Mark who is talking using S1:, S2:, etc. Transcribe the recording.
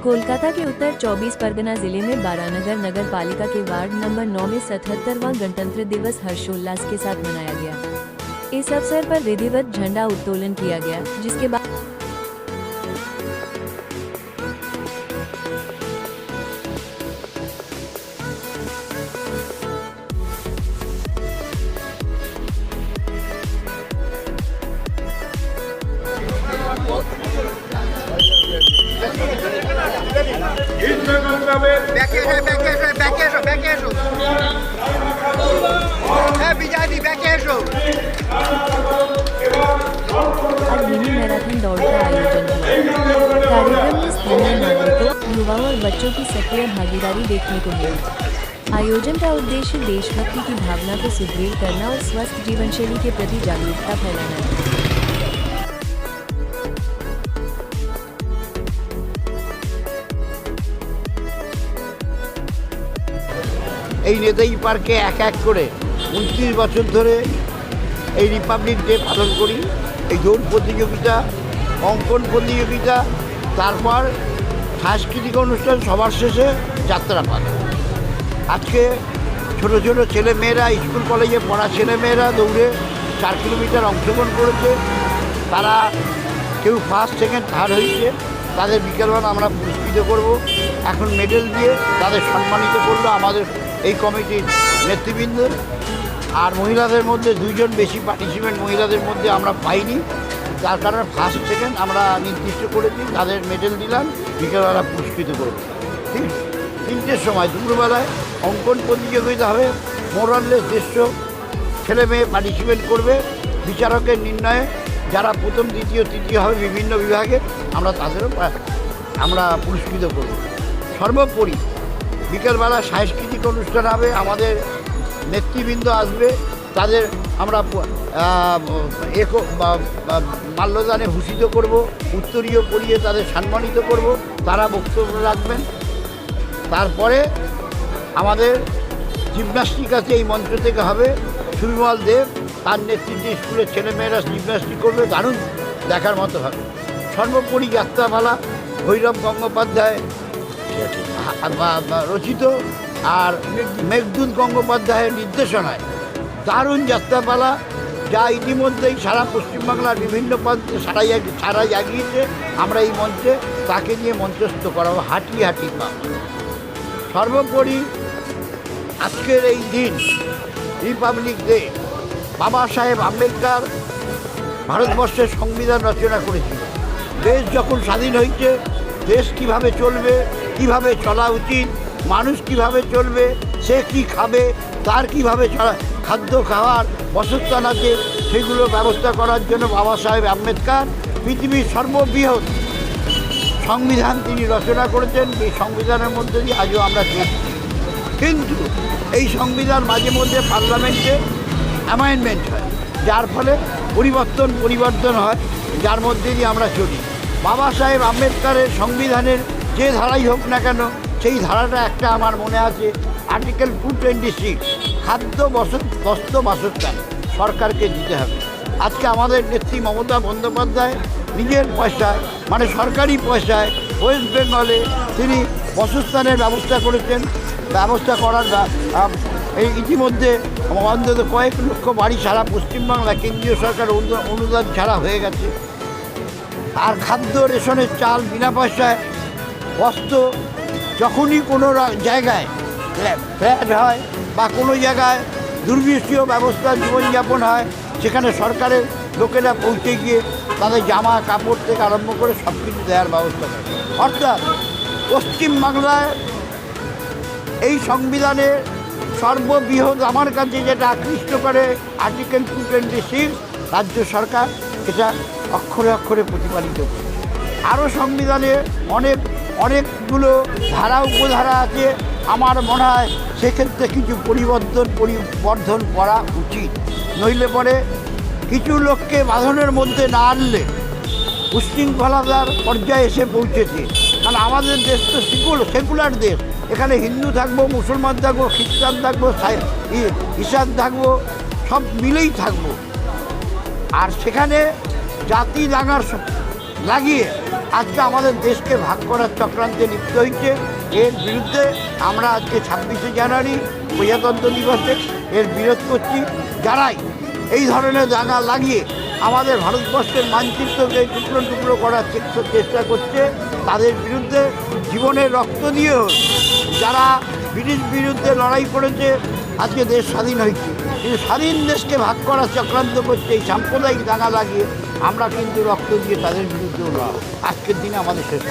S1: कोलकाता के उत्तर 24 परगना जिले में बारानगर नगर पालिका के वार्ड नंबर 9 में 77वां गणतंत्र दिवस हर्षोल्लास के साथ मनाया गया। इस अवसर पर विधिवत झंडा उत्तोलन किया गया, जिसके बाद आज मिनी मैराथन दौड़ का आयोजन हुआ। कार्यक्रम में स्थानीय नागरिकों, युवाओं और बच्चों की सक्रिय भागीदारी देखने को मिली। आयोजन का उद्देश्य देशभक्ति की भावना को सुदृढ़ करना और स्वस्थ जीवन शैली के प्रति जागरूकता फैलाना है।
S2: এই নেতাজি পার্কে এক এক করে 29 বছর ধরে এই রিপাবলিক ডে পালন করি। এই দৌড় প্রতিযোগিতা, অঙ্কন প্রতিযোগিতা, তারপর সাংস্কৃতিক অনুষ্ঠান, সবার শেষে যাত্রাপালা। আজকে ছোটো ছোটো ছেলেমেয়েরা, স্কুল কলেজে পড়া ছেলেমেয়েরা দৌড়ে 4 কিলোমিটার অংশগ্রহণ করেছে। তারা কেউ ফার্স্ট, সেকেন্ড, থার্ড হয়েছে। তাদের বিকেলবেলা আমরা পুরস্কৃত করব। এখন মেডেল দিয়ে তাদের সম্মানিত করলো আমাদের এই কমিটির নেতৃবৃন্দ। আর মহিলাদের মধ্যে 2 জন বেশি পার্টিসিপেন্ট মহিলাদের মধ্যে আমরা পাইনি, তার কারণে ফার্স্ট, সেকেন্ড আমরা নির্দিষ্ট করেছি। তাদের মেডেল দিলাম, বিকেলবেলা পুরস্কৃত করব। ঠিক 3টের সময় দুপুরবেলায় অঙ্কন প্রতিযোগিতা হবে। মোরাললেস 150 ছেলে মেয়ে পার্টিসিপেট করবে। বিচারকের নির্ণয়ে যারা প্রথম, দ্বিতীয়, তৃতীয় হবে বিভিন্ন বিভাগে, আমরা তাদেরও আমরা পুরস্কৃত করব। সর্বোপরি বিকেলবেলা সাংস্কৃতিক অনুষ্ঠান হবে। আমাদের নেতৃবৃন্দ আসবে, তাদের আমরা মাল্যদানে ভূষিত করব, উত্তরীয় পরিয়ে তাদের সম্মানিত করব। তারা বক্তব্য রাখবেন। তারপরে আমাদের জিমন্যাস্টিক আছে, এই মঞ্চ থেকে হবে। সুবিমল দেব তার নেতৃত্বে স্কুলের ছেলেমেয়েরা জিমন্যাস্টিক করবে, দারুণ দেখার মতো হবে। সর্বোপরি যাত্রাপালা ভৈরব গঙ্গোপাধ্যায় রচিত আর মেঘদূত গঙ্গোপাধ্যায়ের নির্দেশনায় দারুণ যাত্রাপালা, যা ইতিমধ্যেই সারা পশ্চিমবাংলার বিভিন্ন প্রান্তে সারা জাগিয়েছে। আমরা এই মঞ্চে তাকে নিয়ে মঞ্চস্থ করাবো, হাঁটি হাঁটি পা। সর্বোপরি আজকের এই দিন রিপাবলিক ডে, বাবা সাহেব আম্বেদকর ভারতবর্ষের সংবিধান রচনা করেছিল। দেশ যখন স্বাধীন হয়েছে, দেশ কিভাবে চলবে, কিভাবে চলা উচিত, মানুষ কিভাবে চলবে, সে কি খাবে, তার কিভাবে খাদ্য খাওয়ার বসস্থান আছে, সেগুলো ব্যবস্থা করার জন্য বাবা সাহেব আম্বেদকর পৃথিবীর সর্ববৃহৎ সংবিধান তিনি রচনা করেছেন। এই সংবিধানের মধ্যে দিয়ে আজও আমরা চলছি। কিন্তু এই সংবিধান মাঝে মধ্যে পার্লামেন্টে অ্যামেন্ডমেন্ট হয়, যার ফলে পরিবর্তন হয়, যার মধ্যে দিয়ে আমরা চলি। বাবা সাহেব আম্বেদকরের সংবিধানের যে ধারাই হোক না কেন, সেই ধারাটা একটা আমার মনে আছে, আর্টিকেল 226, খাদ্য, বস্ত্র, বাসস্থান সরকারকে দিতে হবে। আজকে আমাদের নেত্রী মমতা বন্দ্যোপাধ্যায় নিজের পয়সায়, মানে সরকারি পয়সায়, ওয়েস্ট বেঙ্গলে তিনি বাসস্থানের ব্যবস্থা করেছেন। ব্যবস্থা করার এই ইতিমধ্যে অন্তত কয়েক লক্ষ বাড়ি সারা পশ্চিমবাংলা কেন্দ্রীয় সরকার অনুদান ছাড়া হয়ে গেছে। আর খাদ্য, রেশনের চাল বিনা পয়সায়, বস্ত্র, যখনই কোনো জায়গায় ফ্ল্যাট হয় বা কোনো জায়গায় দুর্বিষহ ব্যবস্থা জীবনযাপন হয়, সেখানে সরকারের লোকেরা পৌঁছে গিয়ে তাদের জামা কাপড় থেকে আরম্ভ করে সব কিছু দেওয়ার ব্যবস্থা করে। অর্থাৎ পশ্চিমবাংলায় এই সংবিধানের সর্ববৃহৎ আমার কাছে যেটা আকৃষ্ট করে আর্টিকেল 226, রাজ্য সরকার এটা অক্ষরে অক্ষরে প্রতিপালিত করে। আরও সংবিধানে অনেকগুলো ধারা উপধারা আছে। আমার মনে হয় সেক্ষেত্রে কিছু পরিবর্ধন করা উচিত। নইলে পরে কিছু লোককে বাঁধনের মধ্যে না আনলে উচ্ছৃঙ্খলতার পর্যায়ে এসে পৌঁছেছে। কারণ আমাদের দেশ তো সেকুলার দেশ। এখানে হিন্দু থাকবো, মুসলমান থাকবো, খ্রিস্টান থাকবো, ঈশান থাকবো, সব মিলেই থাকবো। আর সেখানে জাতি দাঙ্গার লাগিয়ে আজকে আমাদের দেশকে ভাগ করার চক্রান্তে লিপ্ত হয়েছে। এর বিরুদ্ধে আমরা আজকে 26শে জানুয়ারি প্রজাতন্ত্র দিবসে এর বিরোধ করছি। যারাই এই ধরনের দাঙ্গা লাগিয়ে আমাদের ভারতবর্ষের মানচিত্রকে টুকরো টুকরো করার চেষ্টা করছে, তাদের বিরুদ্ধে জীবনের রক্ত দিয়েও যারা ব্রিটিশ বিরুদ্ধে লড়াই করেছে, আজকে দেশ স্বাধীন হয়েছে। কিন্তু স্বাধীন দেশকে ভাগ করার চক্রান্ত করছে এই সাম্প্রদায়িক দাঙ্গা লাগিয়ে। আমরা কিন্তু রক্ত দিয়ে তাদের বিরুদ্ধেও লড়াই। আজকের দিনে আমাদের শেষ।